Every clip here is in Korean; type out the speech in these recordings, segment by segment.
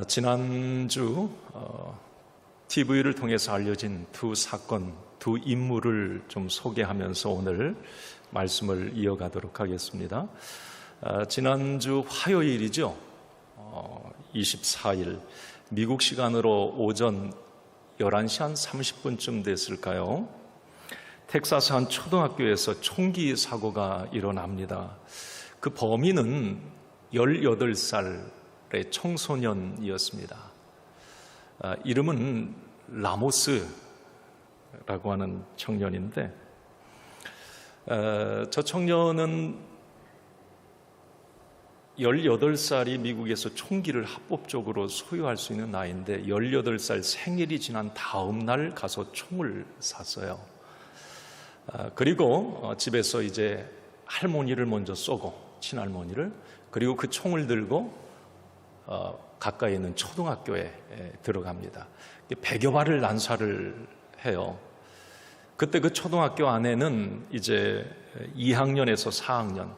지난주 TV를 통해서 알려진 두 사건, 두 인물을 좀 소개하면서 오늘 말씀을 이어가도록 하겠습니다. 지난주 화요일이죠. 24일 미국 시간으로 오전 11시 한 30분쯤 됐을까요? 텍사스 한 초등학교에서 총기 사고가 일어납니다. 그 범인은 18살의 청소년이었습니다. 이름은 라모스라고 하는 청년인데, 저 청년은 18살이 미국에서 총기를 합법적으로 소유할 수 있는 나이인데 18살 생일이 지난 다음 날 가서 총을 샀어요. 그리고 집에서 이제 할머니를 먼저 쏘고, 친할머니를, 그리고 그 총을 들고 가까이 있는 초등학교에 들어갑니다. 100여 발을 난사를 해요. 그때 그 초등학교 안에는 이제 2학년에서 4학년,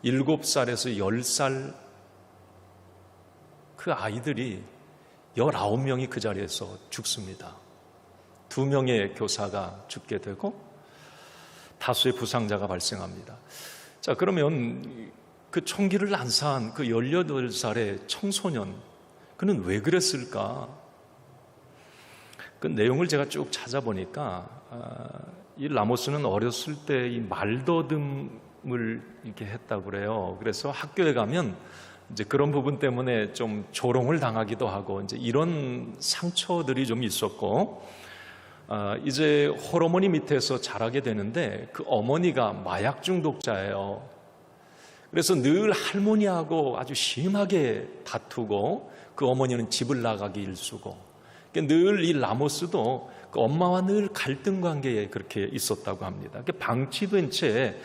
7살에서 10살 그 아이들이 19명이 그 자리에서 죽습니다. 2명의 교사가 죽게 되고 다수의 부상자가 발생합니다. 자, 그러면 그 총기를 난사한 그 18살의 청소년, 그는 왜 그랬을까? 그 내용을 제가 쭉 찾아보니까 이 라모스는 어렸을 때 이 말더듬을 이렇게 했다고 그래요. 그래서 학교에 가면 이제 그런 부분 때문에 좀 조롱을 당하기도 하고 이제 이런 상처들이 좀 있었고, 이제 홀어머니 밑에서 자라게 되는데 그 어머니가 마약 중독자예요. 그래서 늘 할머니하고 아주 심하게 다투고 그 어머니는 집을 나가기 일쑤고, 늘 이 라모스도 그 엄마와 늘 갈등 관계에 그렇게 있었다고 합니다. 방치된 채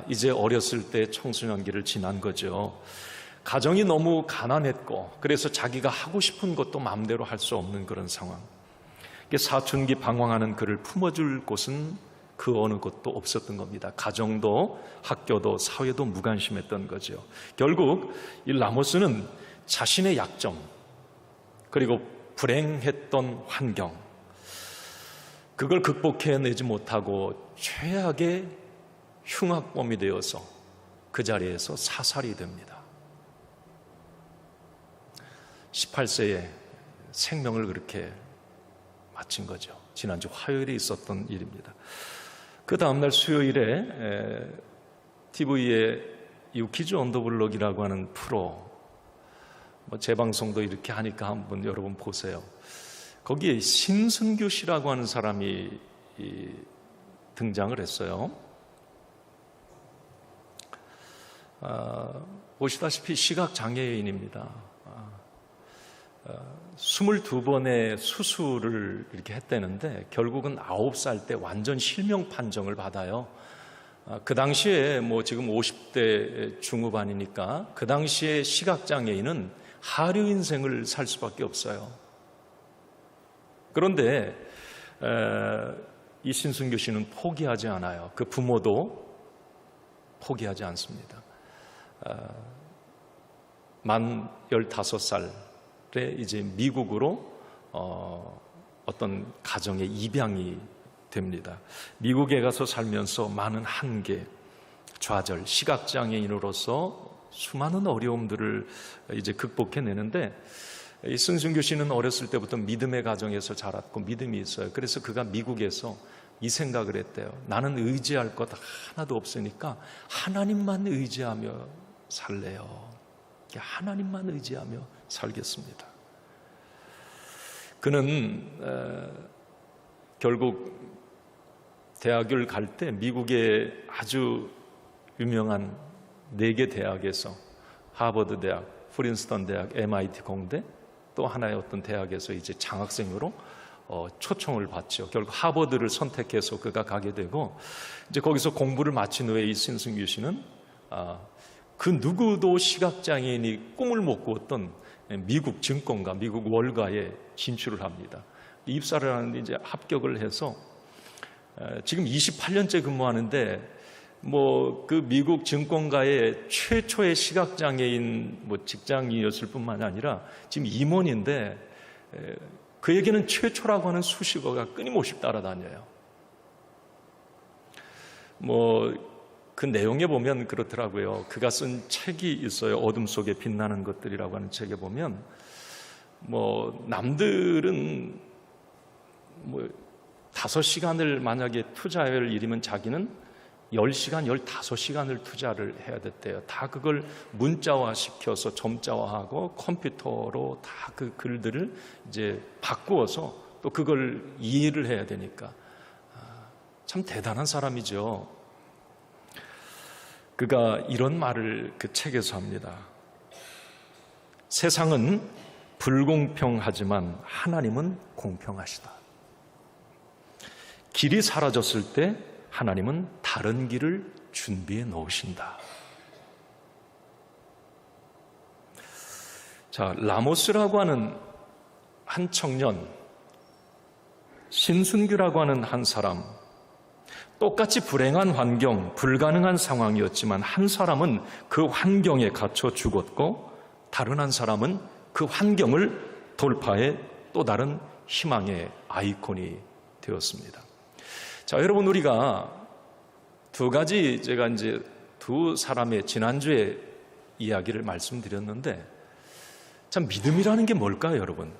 이제 어렸을 때 청소년기를 지난 거죠. 가정이 너무 가난했고, 그래서 자기가 하고 싶은 것도 마음대로 할 수 없는 그런 상황. 사춘기 방황하는 그를 품어줄 곳은 그 어느 곳도 없었던 겁니다. 가정도 학교도 사회도 무관심했던 거죠. 결국 이 라모스는 자신의 약점, 그리고 불행했던 환경, 그걸 극복해내지 못하고 최악의 흉악범이 되어서 그 자리에서 사살이 됩니다. 18세에 생명을 그렇게 마친 거죠. 지난주 화요일에 있었던 일입니다. 그 다음날 수요일에 TV에 유키즈 온 더 블록이라고 하는 프로, 재방송도 이렇게 하니까 한번 여러분 보세요. 거기에 신승규 씨라고 하는 사람이 등장을 했어요. 보시다시피 시각장애인입니다. 22번의 수술을 이렇게 했다는데 결국은 9살 때 완전 실명 판정을 받아요. 그 당시에 지금 50대 중후반이니까 그 당시에 시각장애인은 하류 인생을 살 수밖에 없어요. 그런데 이 신승규 씨는 포기하지 않아요. 그 부모도 포기하지 않습니다. 만 15살에 이제 미국으로 어떤 가정에 입양이 됩니다. 미국에 가서 살면서 많은 한계, 좌절, 시각장애인으로서 수많은 어려움들을 이제 극복해내는데, 이 승승규 씨는 어렸을 때부터 믿음의 가정에서 자랐고 믿음이 있어요. 그래서 그가 미국에서 이 생각을 했대요. 나는 의지할 것 하나도 없으니까 하나님만 의지하며 살래요. 하나님만 의지하며 살겠습니다. 그는 결국 대학을 갈 때 미국의 아주 유명한 4개 대학에서 하버드 대학, 프린스턴 대학, MIT 공대, 또 하나의 어떤 대학에서 이제 장학생으로 초청을 받죠. 결국 하버드를 선택해서 그가 가게 되고, 이제 거기서 공부를 마친 후에 이 신승규 씨는 그 누구도 시각장애인이 꿈을 못 꾸었던 미국 증권가, 미국 월가에 진출을 합니다. 입사를 하는데 이제 합격을 해서 지금 28년째 근무하는데 그 미국 증권가의 최초의 시각장애인 직장이었을 뿐만 아니라 지금 임원인데 그에게는 최초라고 하는 수식어가 끊임없이 따라다녀요. 그 내용에 보면 그렇더라고요. 그가 쓴 책이 있어요. 어둠 속에 빛나는 것들이라고 하는 책에 보면 남들은 5시간을 만약에 투자할 일이면 자기는 10시간, 15시간을 투자를 해야 됐대요. 다 그걸 문자화 시켜서 점자화하고 컴퓨터로 다 그 글들을 이제 바꾸어서 또 그걸 이해를 해야 되니까. 참 대단한 사람이죠. 그가 이런 말을 그 책에서 합니다. 세상은 불공평하지만 하나님은 공평하시다. 길이 사라졌을 때 하나님은 다른 길을 준비해 놓으신다. 자, 라모스라고 하는 한 청년, 신순규라고 하는 한 사람, 똑같이 불행한 환경, 불가능한 상황이었지만 한 사람은 그 환경에 갇혀 죽었고 다른 한 사람은 그 환경을 돌파해 또 다른 희망의 아이콘이 되었습니다. 자, 여러분, 우리가 제가 이제 두 사람의 지난주에 이야기를 말씀드렸는데, 참 믿음이라는 게 뭘까요, 여러분?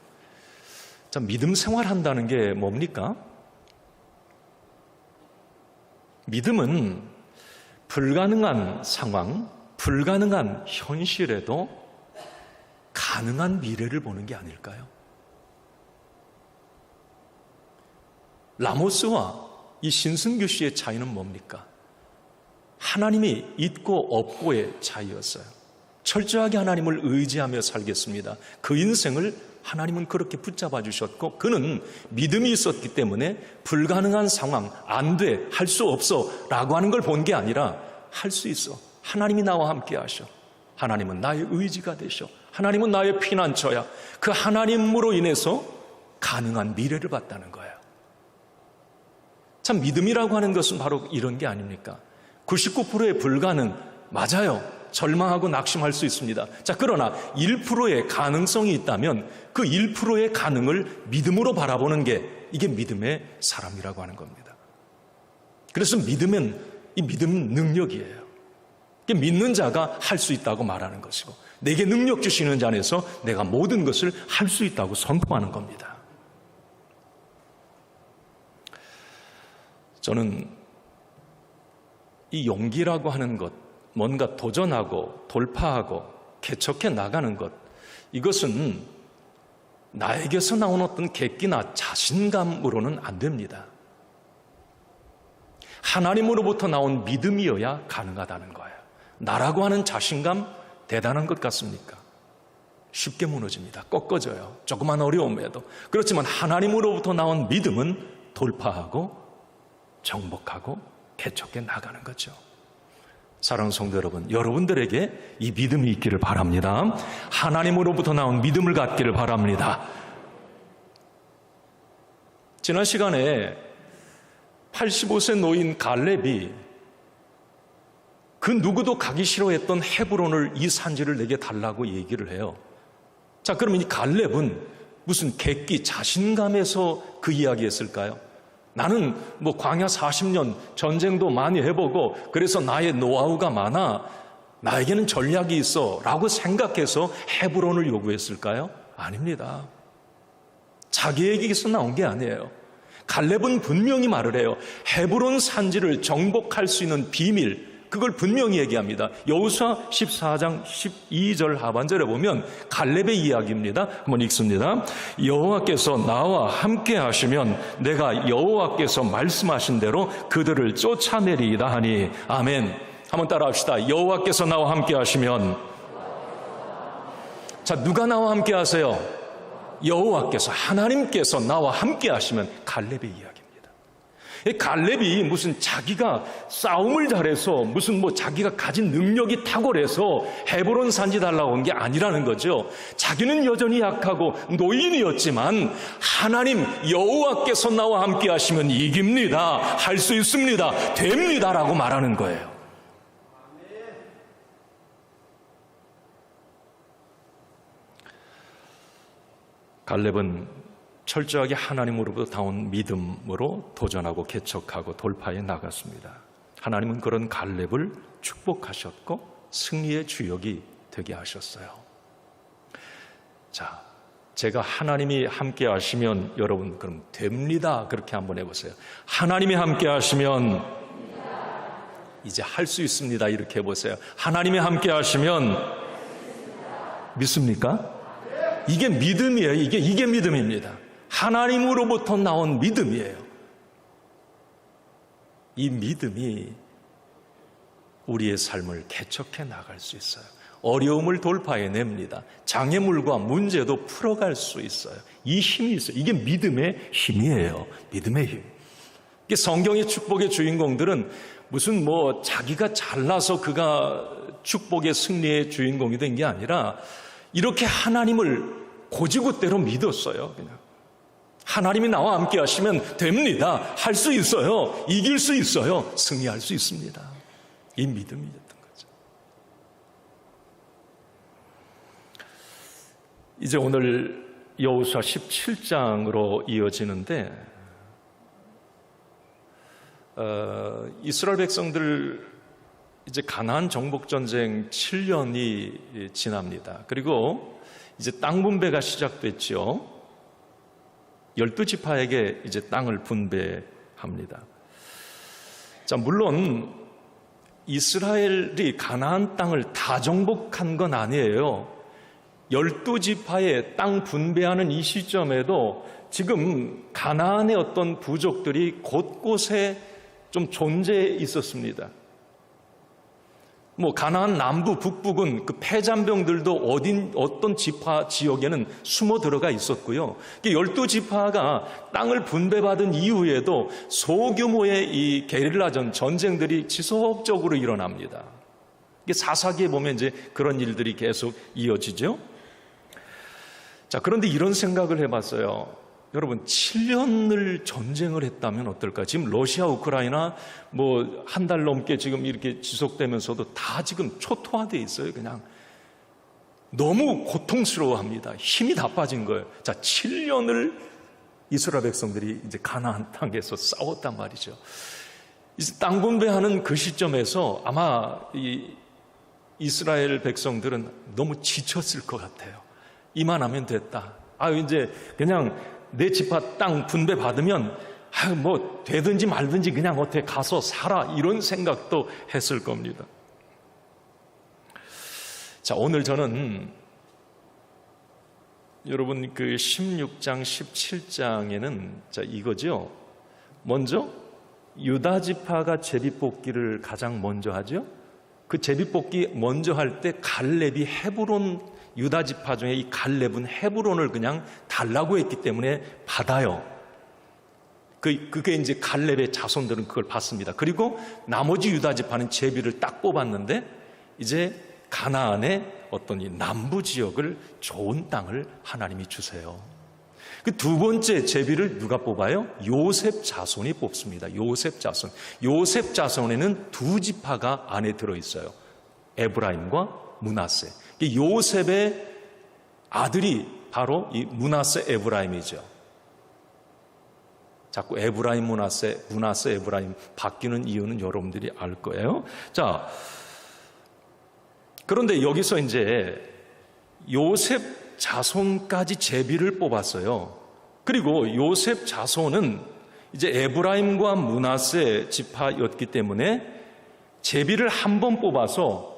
참 믿음 생활한다는 게 뭡니까? 믿음은 불가능한 상황, 불가능한 현실에도 가능한 미래를 보는 게 아닐까요? 라모스와 이 신승규 씨의 차이는 뭡니까? 하나님이 있고 없고의 차이였어요. 철저하게 하나님을 의지하며 살겠습니다. 그 인생을 하나님은 그렇게 붙잡아 주셨고 그는 믿음이 있었기 때문에 불가능한 상황, 안 돼, 할 수 없어 라고 하는 걸 본 게 아니라 할 수 있어. 하나님이 나와 함께 하셔. 하나님은 나의 의지가 되셔. 하나님은 나의 피난처야. 그 하나님으로 인해서 가능한 미래를 봤다는 거예요. 참 믿음이라고 하는 것은 바로 이런 게 아닙니까? 99%의 불가능, 맞아요. 절망하고 낙심할 수 있습니다. 자, 그러나 1%의 가능성이 있다면 그 1%의 가능을 믿음으로 바라보는 게 이게 믿음의 사람이라고 하는 겁니다. 그래서 믿음은 이 믿음은 능력이에요. 믿는 자가 할 수 있다고 말하는 것이고 내게 능력 주시는 자 안에서 내가 모든 것을 할 수 있다고 선포하는 겁니다. 저는 이 용기라고 하는 것, 뭔가 도전하고 돌파하고 개척해 나가는 것, 이것은 나에게서 나온 어떤 객기나 자신감으로는 안 됩니다. 하나님으로부터 나온 믿음이어야 가능하다는 거예요. 나라고 하는 자신감 대단한 것 같습니까? 쉽게 무너집니다. 꺾어져요. 조그만 어려움에도. 그렇지만 하나님으로부터 나온 믿음은 돌파하고 정복하고 개척해 나가는 거죠. 사랑하는 성도 여러분, 여러분들에게 이 믿음이 있기를 바랍니다. 하나님으로부터 나온 믿음을 갖기를 바랍니다. 지난 시간에 85세 노인 갈렙이 그 누구도 가기 싫어했던 헤브론을, 이 산지를 내게 달라고 얘기를 해요. 자, 그러면 이 갈렙은 무슨 객기, 자신감에서 그 이야기했을까요? 나는 광야 40년 전쟁도 많이 해보고 그래서 나의 노하우가 많아, 나에게는 전략이 있어 라고 생각해서 헤브론을 요구했을까요? 아닙니다. 자기에게서 나온 게 아니에요. 갈렙은 분명히 말을 해요. 헤브론 산지를 정복할 수 있는 비밀, 그걸 분명히 얘기합니다. 여호수아 14장 12절 하반절에 보면 갈렙의 이야기입니다. 한번 읽습니다. 여호와께서 나와 함께 하시면 내가 여호와께서 말씀하신 대로 그들을 쫓아내리이다 하니. 아멘. 한번 따라합시다. 여호와께서 나와 함께 하시면. 자, 누가 나와 함께 하세요? 여호와께서, 하나님께서 나와 함께 하시면. 갈렙의 이야기입니다. 갈렙이 무슨 자기가 싸움을 잘해서 무슨 자기가 가진 능력이 탁월해서 헤브론 산지 달라고 온 게 아니라는 거죠. 자기는 여전히 약하고 노인이었지만 하나님 여호와께서 나와 함께 하시면 이깁니다. 할 수 있습니다. 됩니다라고 말하는 거예요. 갈렙은 철저하게 하나님으로부터 나온 믿음으로 도전하고 개척하고 돌파해 나갔습니다. 하나님은 그런 갈렙을 축복하셨고 승리의 주역이 되게 하셨어요. 자, 제가 하나님이 함께 하시면 여러분 그럼 됩니다. 그렇게 한번 해보세요. 하나님이 함께 하시면 이제 할 수 있습니다. 이렇게 해보세요. 하나님이 함께 하시면 믿습니까? 이게 믿음이에요. 이게 믿음입니다. 하나님으로부터 나온 믿음이에요. 이 믿음이 우리의 삶을 개척해 나갈 수 있어요. 어려움을 돌파해냅니다. 장애물과 문제도 풀어갈 수 있어요. 이 힘이 있어요. 이게 믿음의 힘이에요. 믿음의 힘. 이게 성경의 축복의 주인공들은 무슨 자기가 잘나서 그가 축복의 승리의 주인공이 된 게 아니라 이렇게 하나님을 고지고대로 믿었어요. 그냥 하나님이 나와 함께 하시면 됩니다. 할 수 있어요. 이길 수 있어요. 승리할 수 있습니다. 이 믿음이었던 거죠. 이제 오늘 여호수아 17장으로 이어지는데 이스라엘 백성들 이제 가나안 정복 전쟁 7년이 지납니다. 그리고 이제 땅 분배가 시작됐죠. 12지파에게 이제 땅을 분배합니다. 자, 물론 이스라엘이 가나안 땅을 다 정복한 건 아니에요. 12지파의 땅 분배하는 이 시점에도 지금 가나안의 어떤 부족들이 곳곳에 좀 존재해 있었습니다. 가나안 남부, 북부군 그 패잔병들도 어떤 지파 지역에는 숨어 들어가 있었고요. 12지파가 땅을 분배받은 이후에도 소규모의 이 게릴라전 전쟁들이 지속적으로 일어납니다. 사사기에 보면 이제 그런 일들이 계속 이어지죠. 자, 그런데 이런 생각을 해봤어요. 여러분, 7년을 전쟁을 했다면 어떨까? 지금 러시아, 우크라이나 한 달 넘게 지금 이렇게 지속되면서도 다 지금 초토화되어 있어요. 그냥 너무 고통스러워합니다. 힘이 다 빠진 거예요. 자, 7년을 이스라엘 백성들이 이제 가나안 땅에서 싸웠단 말이죠. 이제 땅 분배하는 그 시점에서 아마 이 이스라엘 백성들은 너무 지쳤을 것 같아요. 이만하면 됐다. 이제 그냥 내 지파 땅 분배 받으면 되든지 말든지 그냥 어떻게 가서 살아, 이런 생각도 했을 겁니다. 자, 오늘 저는 여러분 그 16장 17장에는 자, 이거죠. 먼저 유다 지파가 제비뽑기를 가장 먼저 하죠. 그 제비뽑기 먼저 할 때 갈렙이 헤브론, 유다 지파 중에 이 갈렙은 헤브론을 그냥 달라고 했기 때문에 받아요. 그게 이제 갈렙의 자손들은 그걸 받습니다. 그리고 나머지 유다 지파는 제비를 딱 뽑았는데 이제 가나안의 어떤 이 남부 지역을 좋은 땅을 하나님이 주세요. 그 두 번째 제비를 누가 뽑아요? 요셉 자손이 뽑습니다. 요셉 자손. 요셉 자손에는 두 지파가 안에 들어있어요. 에브라임과 므낫세. 요셉의 아들이 바로 이 므낫세 에브라임이죠. 자꾸 에브라임 므낫세 에브라임 바뀌는 이유는 여러분들이 알 거예요. 자, 그런데 여기서 이제 요셉 자손까지 제비를 뽑았어요. 그리고 요셉 자손은 이제 에브라임과 므낫세 지파였기 때문에 제비를 한 번 뽑아서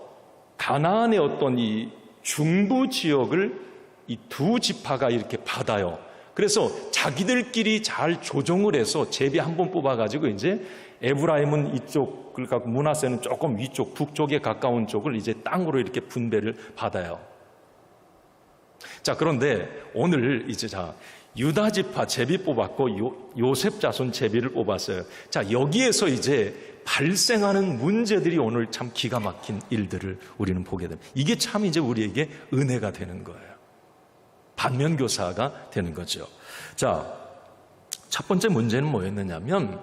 가나안의 어떤 이 중부 지역을 이 두 지파가 이렇게 받아요. 그래서 자기들끼리 잘 조정을 해서 제비 한 번 뽑아가지고 이제 에브라임은 이쪽, 그러니까 므낫세는 조금 위쪽, 북쪽에 가까운 쪽을 이제 땅으로 이렇게 분배를 받아요. 자, 그런데 오늘 이제 유다 지파 제비 뽑았고 요셉 자손 제비를 뽑았어요. 자, 여기에서 이제 발생하는 문제들이 오늘 참 기가 막힌 일들을 우리는 보게 됩니다. 이게 참 이제 우리에게 은혜가 되는 거예요. 반면교사가 되는 거죠. 자, 첫 번째 문제는 뭐였느냐면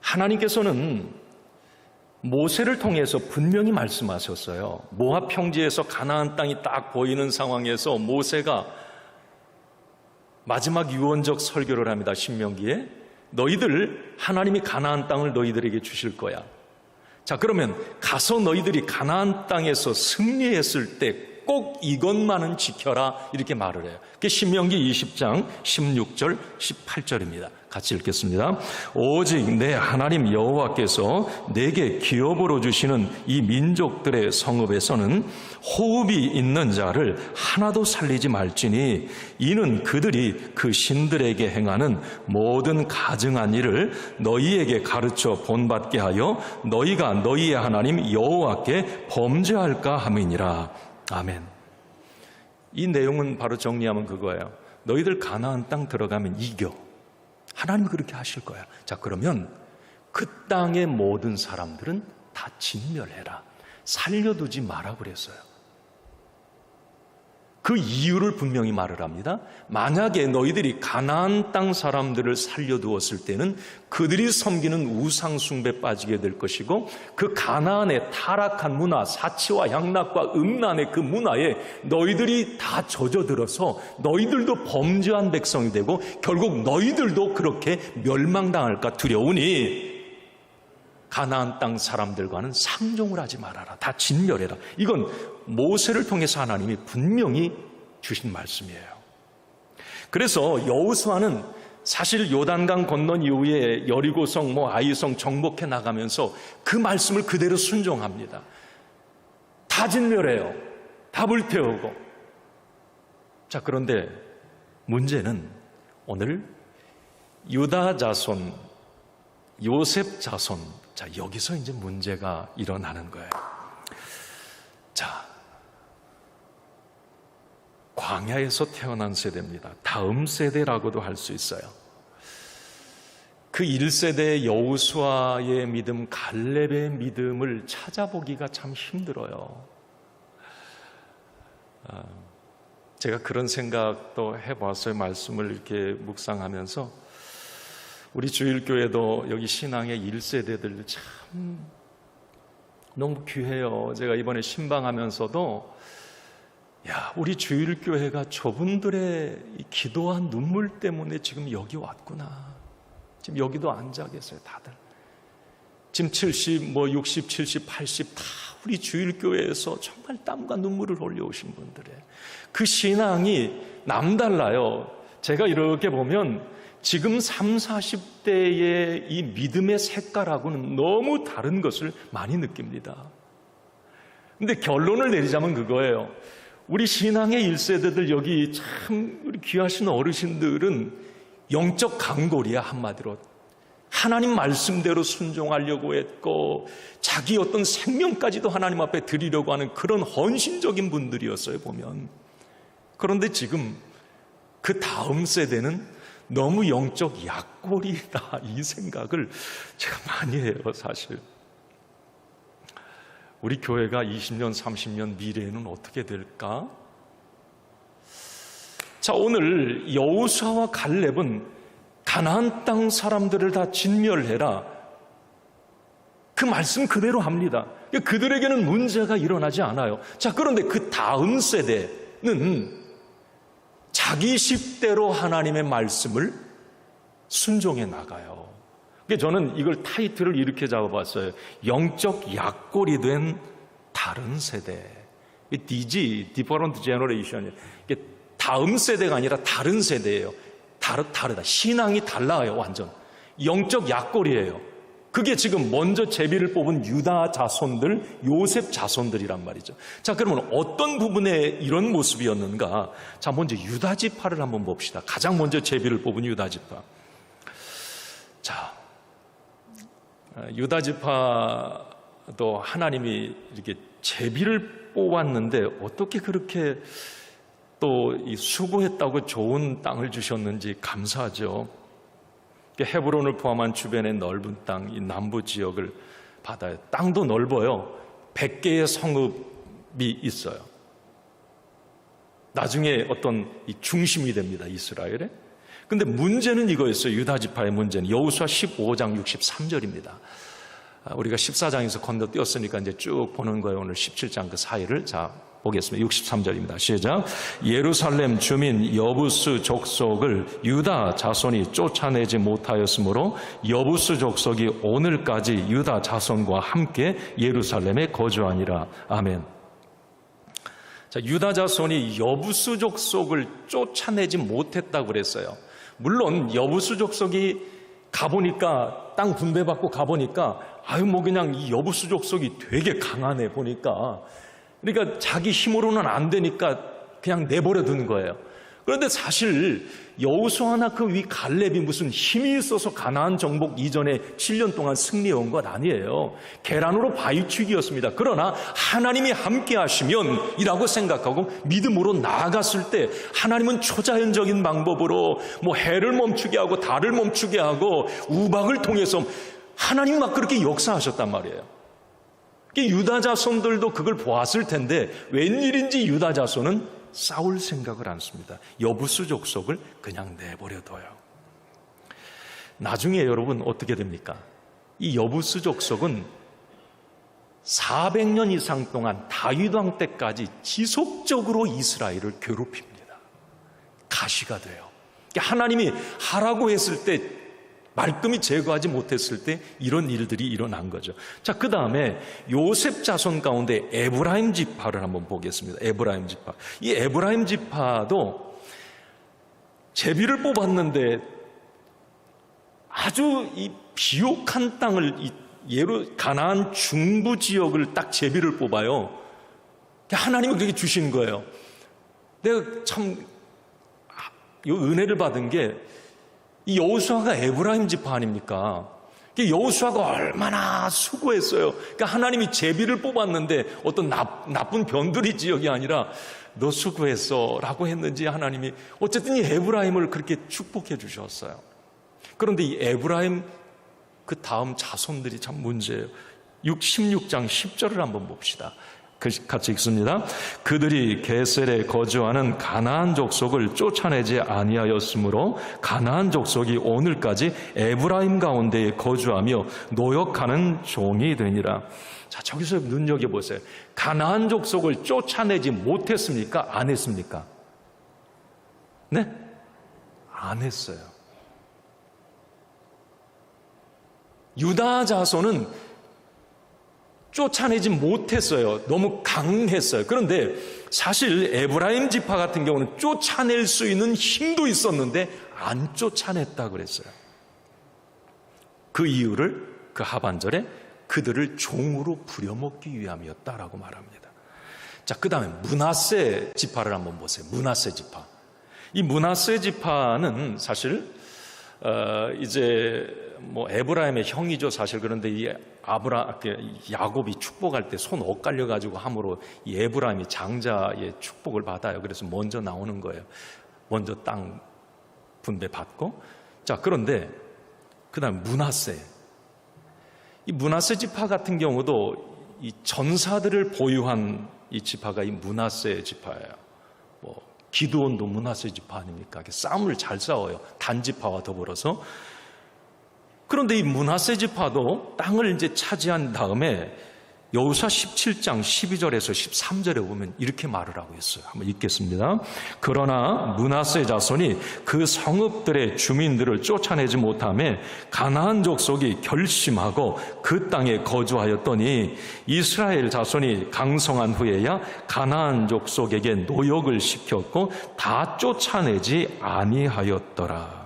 하나님께서는 모세를 통해서 분명히 말씀하셨어요. 모압 평지에서 가나안 땅이 딱 보이는 상황에서 모세가 마지막 유언적 설교를 합니다. 신명기에 너희들 하나님이 가나안 땅을 너희들에게 주실 거야. 자, 그러면 가서 너희들이 가나안 땅에서 승리했을 때 꼭 이것만은 지켜라 이렇게 말을 해요. 그게 신명기 20장 16절 18절입니다. 같이 읽겠습니다. 오직 내 하나님 여호와께서 내게 기업으로 주시는 이 민족들의 성읍에서는 호흡이 있는 자를 하나도 살리지 말지니 이는 그들이 그 신들에게 행하는 모든 가증한 일을 너희에게 가르쳐 본받게 하여 너희가 너희의 하나님 여호와께 범죄할까 함이니라. 아멘. 이 내용은 바로 정리하면 그거예요. 너희들 가나안 땅 들어가면 이겨. 하나님이 그렇게 하실 거야. 자, 그러면 그 땅의 모든 사람들은 다 진멸해라. 살려두지 마라 그랬어요. 그 이유를 분명히 말을 합니다. 만약에 너희들이 가나안 땅 사람들을 살려두었을 때는 그들이 섬기는 우상 숭배에 빠지게 될 것이고 그 가나안의 타락한 문화, 사치와 향락과 음란의 그 문화에 너희들이 다 젖어들어서 너희들도 범죄한 백성이 되고 결국 너희들도 그렇게 멸망당할까 두려우니 가나안 땅 사람들과는 상종을 하지 말아라. 다 진멸해라. 이건 모세를 통해서 하나님이 분명히 주신 말씀이에요. 그래서 여호수아는 사실 요단강 건넌 이후에 여리고성, 아이성 정복해 나가면서 그 말씀을 그대로 순종합니다. 다 진멸해요. 다 불태우고. 자, 그런데 문제는 오늘 유다 자손, 요셉 자손, 자, 여기서 이제 문제가 일어나는 거예요. 자, 광야에서 태어난 세대입니다. 다음 세대라고도 할 수 있어요. 그 1세대 여호수아의 믿음, 갈렙의 믿음을 찾아보기가 참 힘들어요. 제가 그런 생각도 해봤어요. 말씀을 이렇게 묵상하면서 우리 주일교회도 여기 신앙의 1세대들 참 너무 귀해요. 제가 이번에 신방하면서도 우리 주일교회가 저분들의 기도한 눈물 때문에 지금 여기 왔구나. 지금 여기도 앉아 계세요, 다들. 지금 70, 60, 70, 80 다 우리 주일교회에서 정말 땀과 눈물을 흘려오신 분들의 그 신앙이 남달라요. 제가 이렇게 보면 지금 30, 40대의 이 믿음의 색깔하고는 너무 다른 것을 많이 느낍니다. 근데 결론을 내리자면 그거예요. 우리 신앙의 1세대들 여기 참 우리 귀하신 어르신들은 영적 강골이야, 한마디로. 하나님 말씀대로 순종하려고 했고 자기 어떤 생명까지도 하나님 앞에 드리려고 하는 그런 헌신적인 분들이었어요, 보면. 그런데 지금 그 다음 세대는 너무 영적 약골이다, 이 생각을 제가 많이 해요, 사실. 우리 교회가 20년, 30년 미래에는 어떻게 될까? 자, 오늘 여호수아와 갈렙은 가나안 땅 사람들을 다 진멸해라, 그 말씀 그대로 합니다. 그들에게는 문제가 일어나지 않아요. 자, 그런데 그 다음 세대는 자기 식대로 하나님의 말씀을 순종해 나가요. 저는 이걸 타이틀을 이렇게 잡아봤어요. 영적 약골이 된 다른 세대. DG, Different Generation. 이게 다음 세대가 아니라 다른 세대예요. 다르다. 신앙이 달라요, 완전. 영적 약골이에요. 그게 지금 먼저 제비를 뽑은 유다 자손들, 요셉 자손들이란 말이죠. 자, 그러면 어떤 부분에 이런 모습이었는가? 자, 먼저 유다 지파를 한번 봅시다. 가장 먼저 제비를 뽑은 유다 지파. 자, 유다 지파도 하나님이 이렇게 제비를 뽑았는데 어떻게 그렇게 또 이 수고했다고 좋은 땅을 주셨는지 감사하죠. 헤브론을 포함한 주변의 넓은 땅, 이 남부 지역을 받아요. 땅도 넓어요. 100개의 성읍이 있어요. 나중에 어떤 이 중심이 됩니다, 이스라엘에. 근데 문제는 이거였어요. 유다 지파의 문제는 여호수아 15장 63절입니다. 우리가 14장에서 건너뛰었으니까 이제 쭉 보는 거예요. 오늘 17장 그 사이를. 자, 보겠습니다. 63절입니다. 시작. 예루살렘 주민 여부스 족속을 유다 자손이 쫓아내지 못하였으므로 여부스 족속이 오늘까지 유다 자손과 함께 예루살렘에 거주하니라. 아멘. 자, 유다 자손이 여부스 족속을 쫓아내지 못했다고 그랬어요. 물론 여부스 족속이 가보니까, 땅 분배받고 가보니까 그냥 이 여부스 족속이 되게 강하네 보니까. 그러니까 자기 힘으로는 안 되니까 그냥 내버려 두는 거예요. 그런데 사실 여호수아나 그 위 갈렙이 무슨 힘이 있어서 가나안 정복 이전에 7년 동안 승리해온 것 아니에요. 계란으로 바위치기였습니다. 그러나 하나님이 함께 하시면 이라고 생각하고 믿음으로 나아갔을 때 하나님은 초자연적인 방법으로 해를 멈추게 하고 달을 멈추게 하고 우박을 통해서 하나님이 막 그렇게 역사하셨단 말이에요. 유다 자손들도 그걸 보았을 텐데 웬일인지 유다 자손은 싸울 생각을 않습니다. 여부스 족속을 그냥 내버려둬요. 나중에 여러분 어떻게 됩니까? 이 여부스 족속은 400년 이상 동안 다윗 왕 때까지 지속적으로 이스라엘을 괴롭힙니다. 가시가 돼요. 하나님이 하라고 했을 때 말끔히 제거하지 못했을 때 이런 일들이 일어난 거죠. 자, 그 다음에 요셉 자손 가운데 에브라임 지파를 한번 보겠습니다. 에브라임 지파. 이 에브라임 지파도 제비를 뽑았는데 아주 이 비옥한 땅을 가나안 중부 지역을 딱 제비를 뽑아요. 하나님은 그렇게 주신 거예요. 내가 참 이 은혜를 받은 게 이 여호수아가 에브라임 지파 아닙니까? 여호수아가 얼마나 수고했어요. 그러니까 하나님이 제비를 뽑았는데 어떤 나쁜 변두리 지역이 아니라 너 수고했어 라고 했는지 하나님이 어쨌든 이 에브라임을 그렇게 축복해 주셨어요. 그런데 이 에브라임 그 다음 자손들이 참 문제예요. 16장 10절을 한번 봅시다. 같이 읽습니다. 그들이 게셀에 거주하는 가나안 족속을 쫓아내지 아니하였으므로 가나안 족속이 오늘까지 에브라임 가운데에 거주하며 노역하는 종이 되니라. 자, 저기서 눈여겨보세요. 가나안 족속을 쫓아내지 못했습니까? 안 했습니까? 네? 안 했어요. 유다 자손은 쫓아내지 못했어요. 너무 강했어요. 그런데 사실 에브라임 지파 같은 경우는 쫓아낼 수 있는 힘도 있었는데 안 쫓아냈다 그랬어요. 그 이유를 그 하반절에 그들을 종으로 부려먹기 위함이었다라고 말합니다. 자, 그 다음에 므낫세 지파를 한번 보세요. 므낫세 지파. 이 므낫세 지파는 사실 이제 에브라임의 형이죠, 사실. 그런데 이 야곱이 축복할 때 손 엇갈려 가지고 함으로 이 에브라임이 장자의 축복을 받아요. 그래서 먼저 나오는 거예요. 먼저 땅 분배 받고. 자, 그런데 그다음 므낫세. 이 므낫세 지파 같은 경우도 이 전사들을 보유한 이 지파가 이 므낫세 지파예요. 기드온도 므낫세 지파 아닙니까? 싸움을 잘 싸워요. 단 지파와 더불어서. 그런데 이 므낫세 지파도 땅을 이제 차지한 다음에 여호수아 17장 12절에서 13절에 보면 이렇게 말을 하고 있어요. 한번 읽겠습니다. 그러나 므낫세 자손이 그 성읍들의 주민들을 쫓아내지 못하며 가나안 족속이 결심하고 그 땅에 거주하였더니 이스라엘 자손이 강성한 후에야 가나안 족속에게 노역을 시켰고 다 쫓아내지 아니하였더라.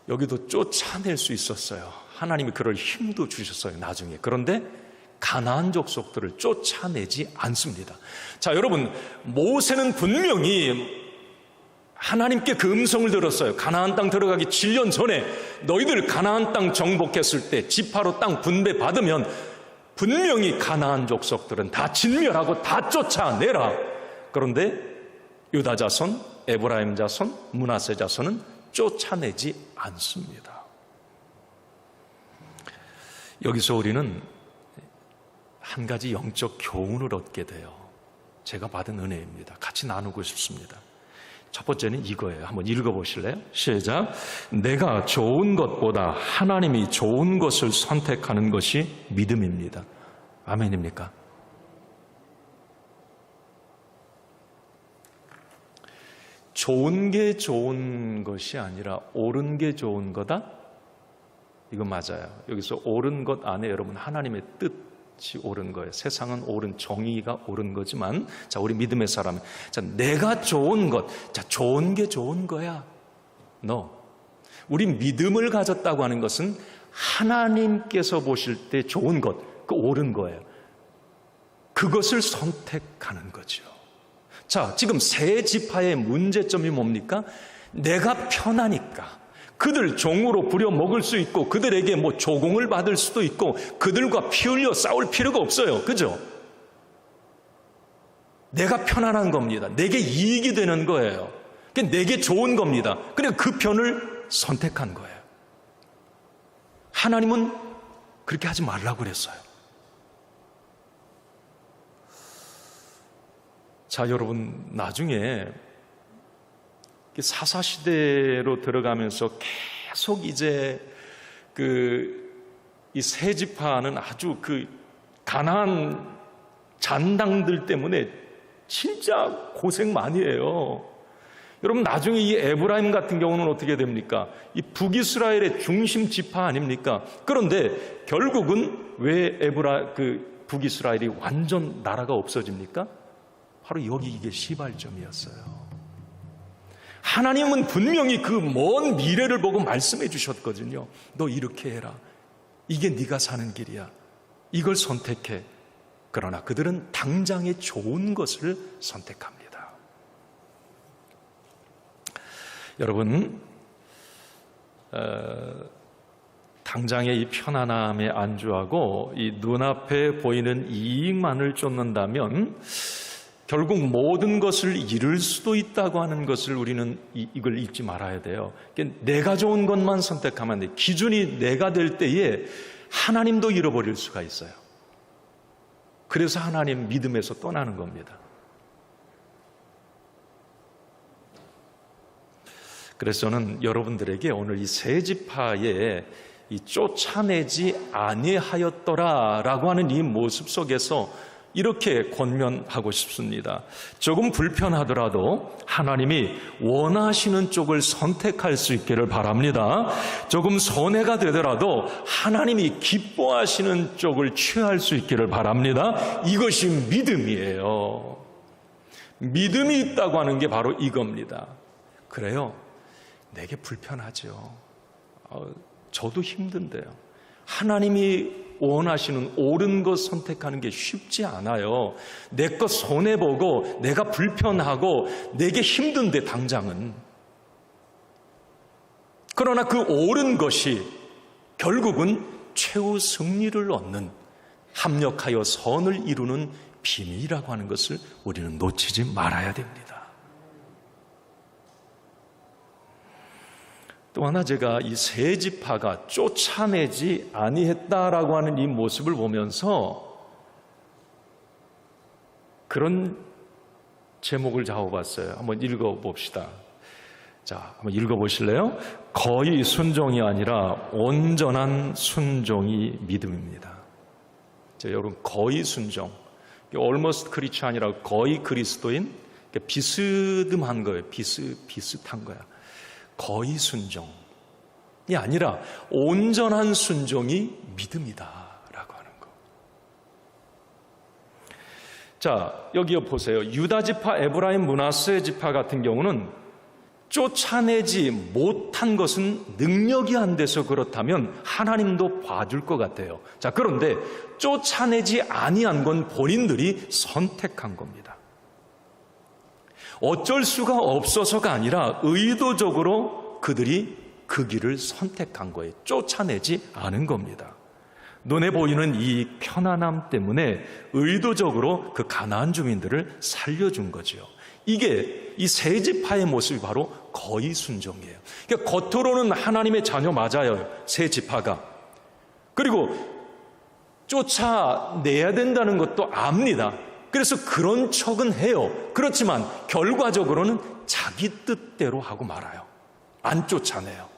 여기도 쫓아낼 수 있었어요. 하나님이 그럴 힘도 주셨어요, 나중에. 그런데 가나안 족속들을 쫓아내지 않습니다. 자, 여러분, 모세는 분명히 하나님께 그 음성을 들었어요. 가나안 땅 들어가기 7년 전에 너희들 가나안 땅 정복했을 때 지파로 땅 분배 받으면 분명히 가나안 족속들은 다 진멸하고 다 쫓아내라. 그런데 유다 자손, 에브라임 자손, 므낫세 자손은 쫓아내지 않습니다. 여기서 우리는 한 가지 영적 교훈을 얻게 돼요. 제가 받은 은혜입니다. 같이 나누고 싶습니다. 첫 번째는 이거예요. 한번 읽어보실래요? 시작. 내가 좋은 것보다 하나님이 좋은 것을 선택하는 것이 믿음입니다. 아멘입니까? 좋은 게 좋은 것이 아니라 옳은 게 좋은 거다? 이건 맞아요. 여기서 옳은 것 안에 여러분 하나님의 뜻이 옳은 거예요. 세상은 옳은, 정의가 옳은 거지만, 자, 우리 믿음의 사람은, 자, 내가 좋은 것, 자, 좋은 게 좋은 거야. No. 우리 믿음을 가졌다고 하는 것은 하나님께서 보실 때 좋은 것, 그 옳은 거예요. 그것을 선택하는 거죠. 자, 지금 세 지파의 문제점이 뭡니까? 내가 편하니까 그들 종으로 부려 먹을 수 있고 그들에게 뭐 조공을 받을 수도 있고 그들과 피 흘려 싸울 필요가 없어요. 그죠? 내가 편안한 겁니다. 내게 이익이 되는 거예요. 내게 좋은 겁니다. 그러니까 그 편을 선택한 거예요. 하나님은 그렇게 하지 말라고 그랬어요. 자, 여러분, 나중에 사사시대로 들어가면서 계속 이제 이 세 지파는 아주 가나안 잔당들 때문에 진짜 고생 많이 해요. 여러분, 나중에 이 에브라임 같은 경우는 어떻게 됩니까? 이 북이스라엘의 중심 지파 아닙니까? 그런데 결국은 왜 북이스라엘이 완전 나라가 없어집니까? 바로 여기 이게 시발점이었어요. 하나님은 분명히 그 먼 미래를 보고 말씀해 주셨거든요. 너 이렇게 해라. 이게 네가 사는 길이야. 이걸 선택해. 그러나 그들은 당장의 좋은 것을 선택합니다. 여러분, 당장의 이 편안함에 안주하고 이 눈앞에 보이는 이익만을 쫓는다면 결국 모든 것을 잃을 수도 있다고 하는 것을 우리는 이걸 잊지 말아야 돼요. 내가 좋은 것만 선택하면 안 돼. 기준이 내가 될 때에 하나님도 잃어버릴 수가 있어요. 그래서 하나님 믿음에서 떠나는 겁니다. 그래서 저는 여러분들에게 오늘 이 세 지파의 이 쫓아내지 아니하였더라라고 하는 이 모습 속에서 이렇게 권면하고 싶습니다. 조금 불편하더라도 하나님이 원하시는 쪽을 선택할 수 있기를 바랍니다. 조금 손해가 되더라도 하나님이 기뻐하시는 쪽을 취할 수 있기를 바랍니다. 이것이 믿음이에요. 믿음이 있다고 하는 게 바로 이겁니다. 그래요. 내게 불편하죠. 저도 힘든데요. 하나님이 원하시는 옳은 것 선택하는 게 쉽지 않아요. 내 것 손해보고 내가 불편하고 내게 힘든데 당장은. 그러나 그 옳은 것이 결국은 최후 승리를 얻는, 합력하여 선을 이루는 비밀이라고 하는 것을 우리는 놓치지 말아야 됩니다. 또 하나, 제가 이 세 지파가 쫓아내지 아니했다라고 하는 이 모습을 보면서 그런 제목을 잡아봤어요. 한번 읽어봅시다. 자, 한번 읽어보실래요? 거의 순종이 아니라 온전한 순종이 믿음입니다. 자, 여러분, 거의 순종, almost 크리스찬이라고, 거의 그리스도인, 비스듬한 거예요. 비슷한 거야. 거의 순종이 아니라 온전한 순종이 믿음이다라고 하는 거. 자, 여기 보세요. 유다 지파, 에브라임, 므낫세 지파 같은 경우는 쫓아내지 못한 것은 능력이 안 돼서 그렇다면 하나님도 봐줄 것 같아요. 자, 그런데 쫓아내지 아니한 건 본인들이 선택한 겁니다. 어쩔 수가 없어서가 아니라 의도적으로 그들이 그 길을 선택한 거예요. 쫓아내지 않은 겁니다. 눈에 보이는 이 편안함 때문에 의도적으로 그 가나안 주민들을 살려준 거죠. 이게 이 세 지파의 모습이 바로 거의 순종이에요. 그러니까 겉으로는 하나님의 자녀 맞아요. 세 지파가. 그리고 쫓아내야 된다는 것도 압니다. 그래서 그런 척은 해요. 그렇지만 결과적으로는 자기 뜻대로 하고 말아요. 안 쫓아내요.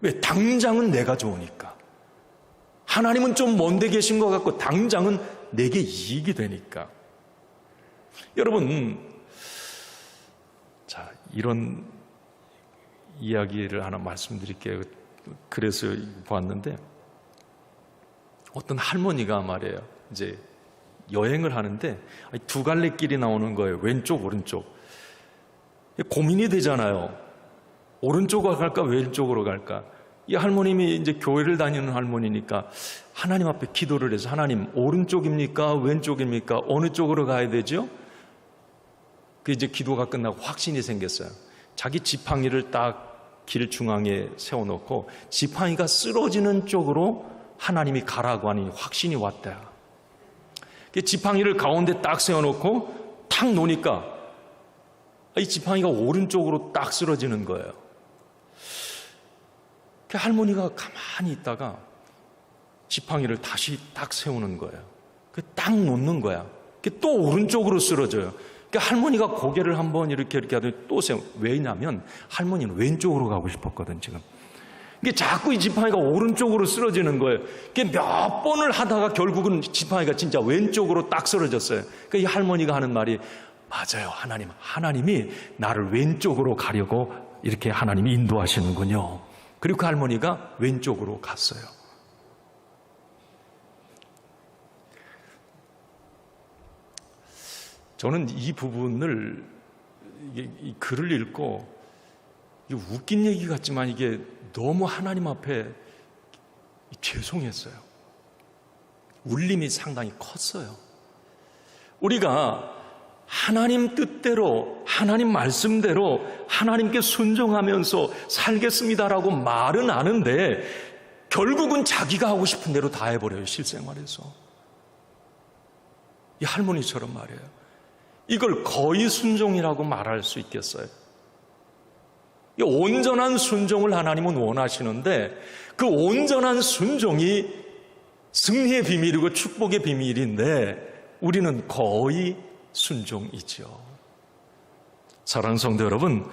왜? 당장은 내가 좋으니까. 하나님은 좀 먼데 계신 것 같고 당장은 내게 이익이 되니까. 여러분, 자, 이런 이야기를 하나 말씀드릴게요. 그래서 보았는데 어떤 할머니가 말이에요. 이제 여행을 하는데 두 갈래 길이 나오는 거예요. 왼쪽, 오른쪽. 고민이 되잖아요. 오른쪽으로 갈까, 왼쪽으로 갈까? 이 할머님이 이제 교회를 다니는 할머니니까 하나님 앞에 기도를 해서 하나님, 오른쪽입니까? 왼쪽입니까? 어느 쪽으로 가야 되죠? 그 이제 기도가 끝나고 확신이 생겼어요. 자기 지팡이를 딱 길 중앙에 세워놓고 지팡이가 쓰러지는 쪽으로 하나님이 가라고 하니 확신이 왔다. 지팡이를 가운데 딱 세워놓고 탁 놓으니까 이 지팡이가 오른쪽으로 딱 쓰러지는 거예요. 그 할머니가 가만히 있다가 지팡이를 다시 딱 세우는 거예요. 딱 놓는 거야. 또 오른쪽으로 쓰러져요. 할머니가 고개를 한번 이렇게 하더니 또 세워. 왜냐면 할머니는 왼쪽으로 가고 싶었거든, 지금. 자꾸 이 지팡이가 오른쪽으로 쓰러지는 거예요. 몇 번을 하다가 결국은 지팡이가 진짜 왼쪽으로 딱 쓰러졌어요. 이 할머니가 하는 말이 맞아요. 하나님이 나를 왼쪽으로 가려고 이렇게 하나님이 인도하시는군요. 그리고 그 할머니가 왼쪽으로 갔어요. 저는 이 부분을, 이 글을 읽고, 웃긴 얘기 같지만 이게 너무 하나님 앞에 죄송했어요. 울림이 상당히 컸어요. 우리가 하나님 뜻대로, 하나님 말씀대로 하나님께 순종하면서 살겠습니다라고 말은 하는데 결국은 자기가 하고 싶은 대로 다 해버려요, 실생활에서. 이 할머니처럼 말이에요. 이걸 거의 순종이라고 말할 수 있겠어요. 온전한 순종을 하나님은 원하시는데 그 온전한 순종이 승리의 비밀이고 축복의 비밀인데 우리는 거의 순종이죠. 사랑하는 성도 여러분,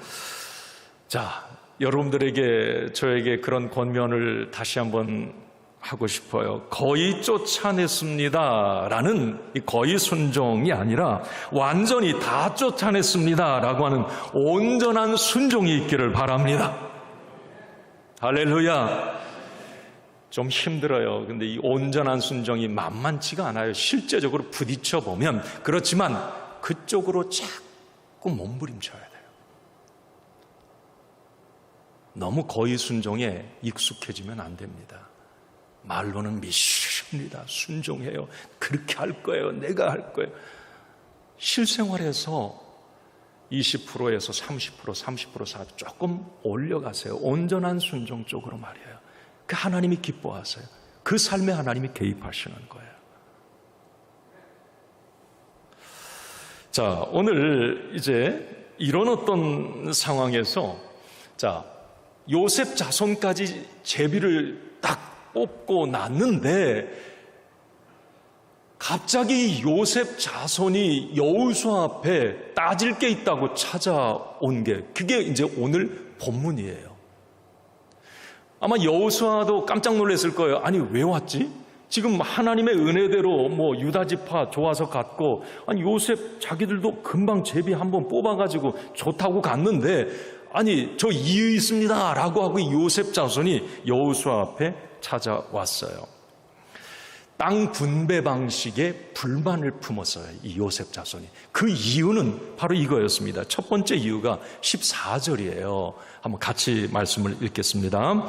자, 여러분들에게 저에게 그런 권면을 다시 한번 하고 싶어요. 거의 쫓아냈습니다 라는 이 거의 순종이 아니라 완전히 다 쫓아냈습니다 라고 하는 온전한 순종이 있기를 바랍니다. 할렐루야. 좀 힘들어요. 근데 이 온전한 순종이 만만치가 않아요. 실제적으로 부딪혀 보면. 그렇지만 그쪽으로 자꾸 몸부림쳐야 돼요. 너무 거의 순종에 익숙해지면 안 됩니다. 말로는 믿습니다. 순종해요. 그렇게 할 거예요. 내가 할 거예요. 실생활에서 20%에서 30%, 30%, 40% 조금 올려가세요. 온전한 순종 쪽으로 말이에요. 그 하나님이 기뻐하세요. 그 삶에 하나님이 개입하시는 거예요. 자, 오늘 이제 이런 어떤 상황에서 자, 요셉 자손까지 제비를 딱 뽑고 났는데 갑자기 요셉 자손이 여호수아 앞에 따질 게 있다고 찾아온 게 그게 이제 오늘 본문이에요. 아마 여호수아도 깜짝 놀랐을 거예요. 아니 왜 왔지? 지금 하나님의 은혜대로 뭐 유다 지파 좋아서 갔고 아니 요셉 자기들도 금방 제비 한번 뽑아가지고 좋다고 갔는데 아니 저 이유 있습니다 라고 하고 요셉 자손이 여호수아 앞에 찾아왔어요. 땅 분배 방식에 불만을 품었어요. 이 요셉 자손이. 그 이유는 바로 이거였습니다. 첫 번째 이유가 14절이에요. 한번 같이 말씀을 읽겠습니다.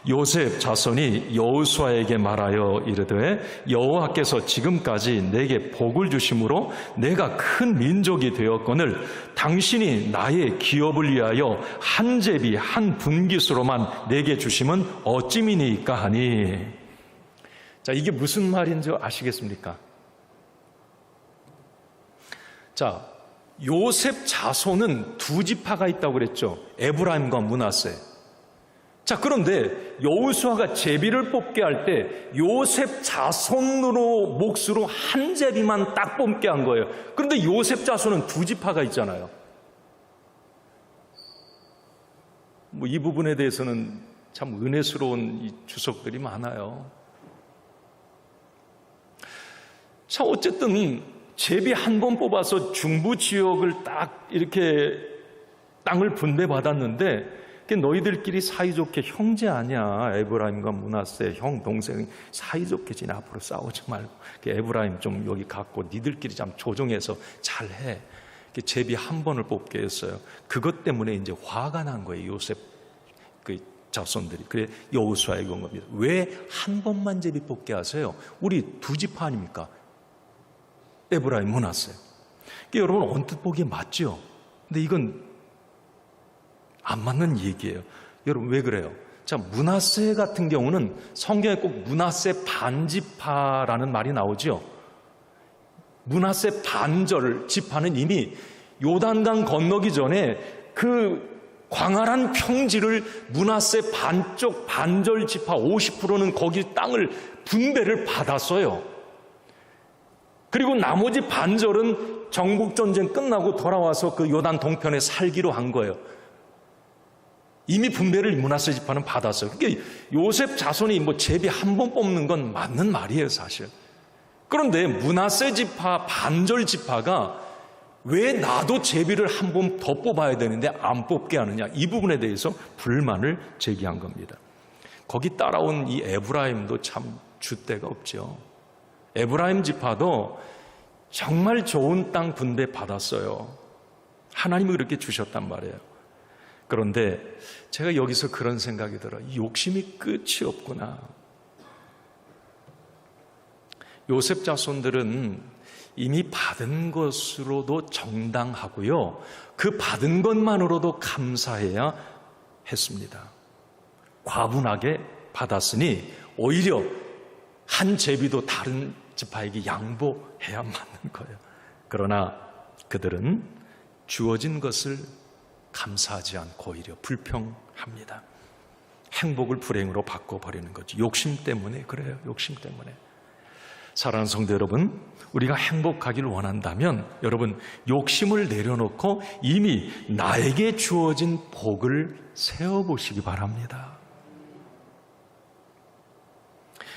요셉 자손이 여호수아에게 말하여 이르되 여호와께서 지금까지 내게 복을 주심으로 내가 큰 민족이 되었거늘 당신이 나의 기업을 위하여 한 제비 한 분깃으로만 내게 주심은 어찌미니이까 하니. 자, 이게 무슨 말인지 아시겠습니까? 자, 요셉 자손은 두 지파가 있다고 그랬죠. 에브라임과 므낫세. 자, 그런데 여호수아가 제비를 뽑게 할 때 요셉 자손으로 몫으로 한 제비만 딱 뽑게 한 거예요. 그런데 요셉 자손은 두 지파가 있잖아요. 이 부분에 대해서는 참 은혜스러운 이 주석들이 많아요. 자, 어쨌든 제비 한 번 뽑아서 중부 지역을 딱 이렇게 땅을 분배받았는데 너희들끼리 사이좋게 형제 아니야. 에브라임과 므낫세 형 동생 사이좋게 지내. 앞으로 싸우지 말고 에브라임 좀 여기 갖고 니들끼리 좀 조정해서 잘해. 제비 한 번을 뽑게 했어요. 그것 때문에 이제 화가 난 거예요. 요셉 그 자손들이. 그래 여호수아에게 온 겁니다. 왜 한 번만 제비 뽑게 하세요? 우리 두 지파 아닙니까? 에브라임 므낫세. 여러분 언뜻 보기에 맞죠? 근데 이건 안 맞는 얘기예요. 여러분 왜 그래요? 자, 므낫세 같은 경우는 성경에 꼭 므낫세 반지파라는 말이 나오죠. 므낫세 반절 지파는 이미 요단강 건너기 전에 그 광활한 평지를 므낫세 반쪽 반절 지파 50%는 거기 땅을 분배를 받았어요. 그리고 나머지 반절은 정복전쟁 끝나고 돌아와서 그 요단 동편에 살기로 한 거예요. 이미 분배를 므낫세 지파는 받았어요. 그러니까 요셉 자손이 제비 한 번 뽑는 건 맞는 말이에요, 사실. 그런데 므낫세 지파 반절 지파가 왜 나도 제비를 한 번 더 뽑아야 되는데 안 뽑게 하느냐, 이 부분에 대해서 불만을 제기한 겁니다. 거기 따라온 이 에브라임도 참 줏대가 없죠. 에브라임 지파도 정말 좋은 땅 분배 받았어요. 하나님이 그렇게 주셨단 말이에요. 그런데 제가 여기서 그런 생각이 들어요. 욕심이 끝이 없구나. 요셉 자손들은 이미 받은 것으로도 정당하고요. 그 받은 것만으로도 감사해야 했습니다. 과분하게 받았으니 오히려 한 제비도 다른 지파에게 양보해야 맞는 거예요. 그러나 그들은 주어진 것을 감사하지 않고 오히려 불평합니다. 행복을 불행으로 바꿔버리는 거죠. 욕심 때문에 그래요. 욕심 때문에. 사랑하는 성도 여러분, 우리가 행복하기를 원한다면 여러분 욕심을 내려놓고 이미 나에게 주어진 복을 세워보시기 바랍니다.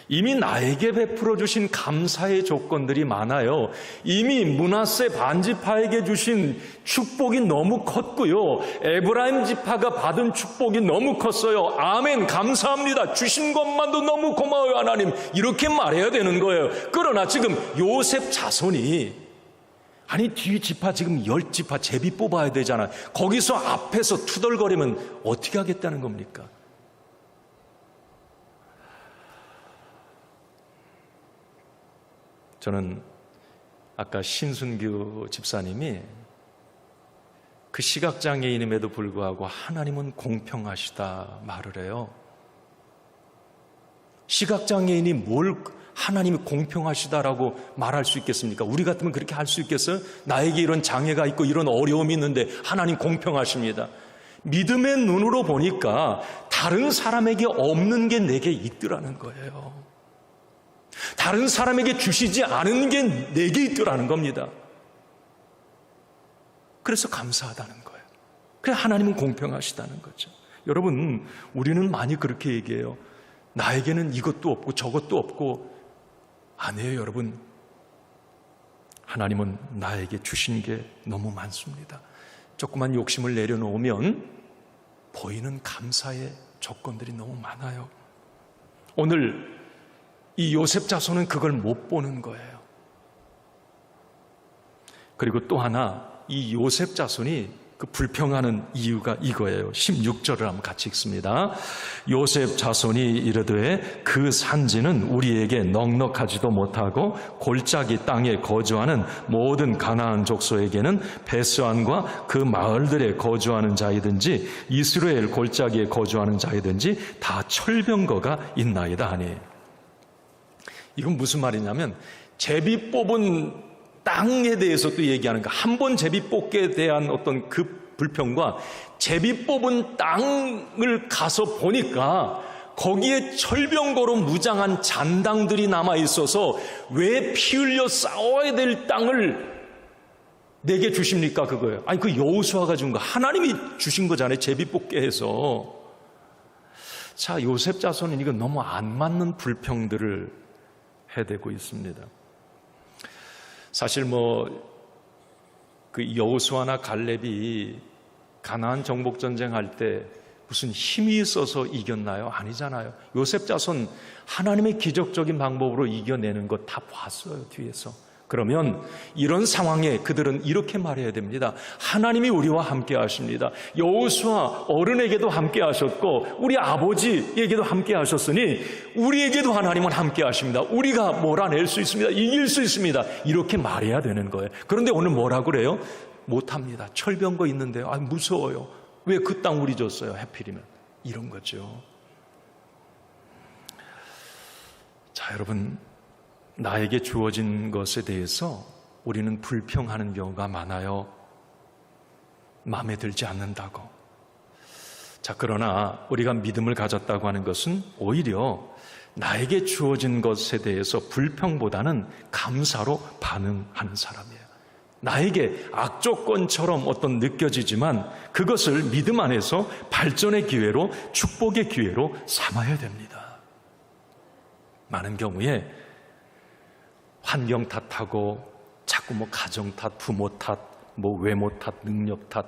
이미 나에게 베풀어 주신 감사의 조건들이 많아요. 이미 므낫세 반지파에게 주신 축복이 너무 컸고요. 에브라임 지파가 받은 축복이 너무 컸어요. 아멘, 감사합니다. 주신 것만도 너무 고마워요, 하나님. 이렇게 말해야 되는 거예요. 그러나 지금 요셉 자손이 뒤 지파 지금 10지파 제비 뽑아야 되잖아요. 거기서 앞에서 투덜거리면 어떻게 하겠다는 겁니까? 저는 아까 신순규 집사님이 그 시각장애인임에도 불구하고 하나님은 공평하시다 말을 해요. 시각장애인이 뭘 하나님이 공평하시다라고 말할 수 있겠습니까? 우리 같으면 그렇게 할 수 있겠어요? 나에게 이런 장애가 있고 이런 어려움이 있는데 하나님 공평하십니다. 믿음의 눈으로 보니까 다른 사람에게 없는 게 내게 있더라는 거예요. 다른 사람에게 주시지 않은 게 내게 있더라는 겁니다. 그래서 감사하다는 거예요. 그래서 하나님은 공평하시다는 거죠. 여러분, 우리는 많이 그렇게 얘기해요. 나에게는 이것도 없고 저것도 없고. 아니에요, 여러분. 하나님은 나에게 주신 게 너무 많습니다. 조그만 욕심을 내려놓으면 보이는 감사의 조건들이 너무 많아요. 오늘 이 요셉 자손은 그걸 못 보는 거예요. 그리고 또 하나, 이 요셉 자손이 그 불평하는 이유가 이거예요. 16절을 한번 같이 읽습니다. 요셉 자손이 이르되 그 산지는 우리에게 넉넉하지도 못하고 골짜기 땅에 거주하는 모든 가나안 족속에게는 베스안과 그 마을들에 거주하는 자이든지 이스라엘 골짜기에 거주하는 자이든지 다 철병거가 있나이다 하니. 이건 무슨 말이냐면 제비 뽑은 땅에 대해서 또 얘기하는 거. 한 번 제비 뽑기에 대한 어떤 그 불평과 제비 뽑은 땅을 가서 보니까 거기에 철병거로 무장한 잔당들이 남아 있어서 왜 피 흘려 싸워야 될 땅을 내게 주십니까? 그거예요. 아니, 그 여호수아가 준 거, 하나님이 주신 거잖아요. 제비 뽑게 해서. 자, 요셉 자손은 이거 너무 안 맞는 불평들을 해대고 있습니다. 사실 그 여호수아나 갈렙이 가나안 정복 전쟁할 때 무슨 힘이 있어서 이겼나요? 아니잖아요. 요셉 자손 하나님의 기적적인 방법으로 이겨내는 거 다 봤어요, 뒤에서. 그러면 이런 상황에 그들은 이렇게 말해야 됩니다. 하나님이 우리와 함께 하십니다. 여호수아 어른에게도 함께 하셨고 우리 아버지에게도 함께 하셨으니 우리에게도 하나님은 함께 하십니다. 우리가 몰아낼 수 있습니다. 이길 수 있습니다. 이렇게 말해야 되는 거예요. 그런데 오늘 뭐라고 그래요? 못합니다. 철병거 있는데요. 무서워요. 왜 그 땅 우리 줬어요? 하필이면. 이런 거죠. 자, 여러분, 나에게 주어진 것에 대해서 우리는 불평하는 경우가 많아요. 마음에 들지 않는다고. 자, 그러나 우리가 믿음을 가졌다고 하는 것은 오히려 나에게 주어진 것에 대해서 불평보다는 감사로 반응하는 사람이에요. 나에게 악조건처럼 어떤 느껴지지만 그것을 믿음 안에서 발전의 기회로, 축복의 기회로 삼아야 됩니다. 많은 경우에 환경 탓하고 자꾸 가정 탓, 부모 탓, 외모 탓, 능력 탓,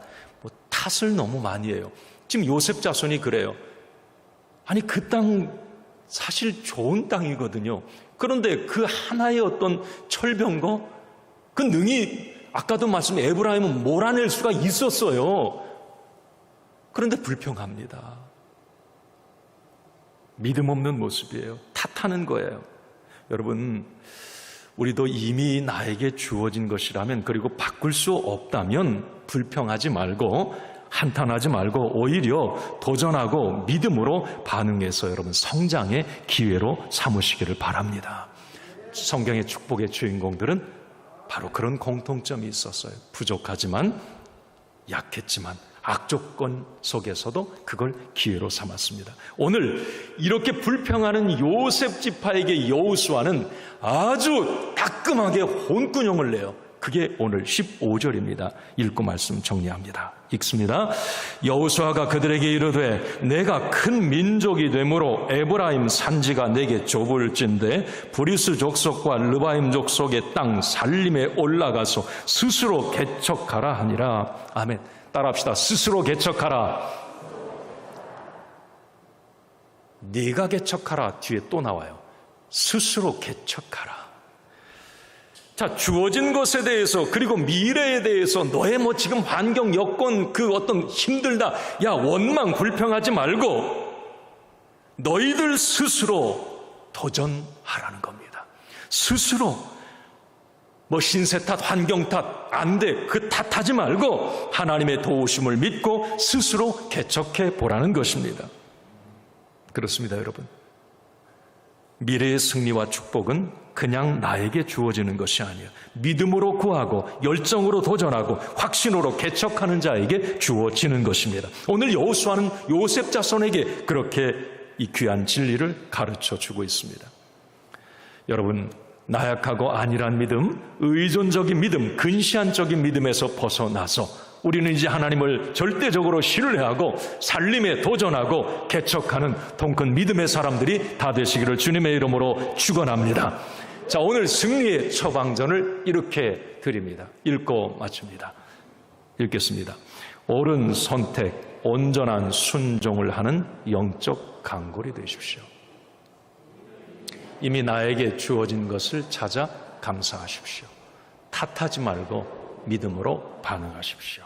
탓을 너무 많이 해요. 지금 요셉 자손이 그래요. 아니, 그 땅 사실 좋은 땅이거든요. 그런데 그 하나의 어떤 철병거, 그 능이 아까도 말씀 에브라임은 몰아낼 수가 있었어요. 그런데 불평합니다. 믿음 없는 모습이에요. 탓하는 거예요. 여러분, 우리도 이미 나에게 주어진 것이라면, 그리고 바꿀 수 없다면 불평하지 말고 한탄하지 말고 오히려 도전하고 믿음으로 반응해서 여러분 성장의 기회로 삼으시기를 바랍니다. 성경의 축복의 주인공들은 바로 그런 공통점이 있었어요. 부족하지만, 약했지만, 악조건 속에서도 그걸 기회로 삼았습니다. 오늘 이렇게 불평하는 요셉 지파에게 여호수아는 아주 따끔하게 혼꾸녕을 내요. 그게 오늘 15절입니다. 읽고 말씀 정리합니다. 읽습니다. 여호수아가 그들에게 이르되 내가 큰 민족이 되므로 에브라임 산지가 내게 좁을진대 브리스 족속과 르바임 족속의 땅 살림에 올라가서 스스로 개척하라 하니라. 아멘. 따라합시다. 스스로 개척하라. 네가 개척하라 뒤에 또 나와요. 스스로 개척하라. 자, 주어진 것에 대해서 그리고 미래에 대해서 너의 지금 환경, 여건, 그 어떤 힘들다, 야, 원망, 불평하지 말고 너희들 스스로 도전하라는 겁니다. 스스로 신세 탓, 환경 탓, 안 돼, 그 탓하지 말고 하나님의 도우심을 믿고 스스로 개척해 보라는 것입니다. 그렇습니다, 여러분. 미래의 승리와 축복은 그냥 나에게 주어지는 것이 아니에요. 믿음으로 구하고 열정으로 도전하고 확신으로 개척하는 자에게 주어지는 것입니다. 오늘 여호수아는 요셉 자손에게 그렇게 이 귀한 진리를 가르쳐 주고 있습니다. 여러분, 나약하고 안일한 믿음, 의존적인 믿음, 근시안적인 믿음에서 벗어나서 우리는 이제 하나님을 절대적으로 신뢰하고 살림에 도전하고 개척하는 통큰 믿음의 사람들이 다 되시기를 주님의 이름으로 축원합니다. 자, 오늘 승리의 처방전을 이렇게 드립니다. 읽고 마칩니다. 읽겠습니다. 옳은 선택, 온전한 순종을 하는 영적 강골이 되십시오. 이미 나에게 주어진 것을 찾아 감사하십시오. 탓하지 말고 믿음으로 반응하십시오.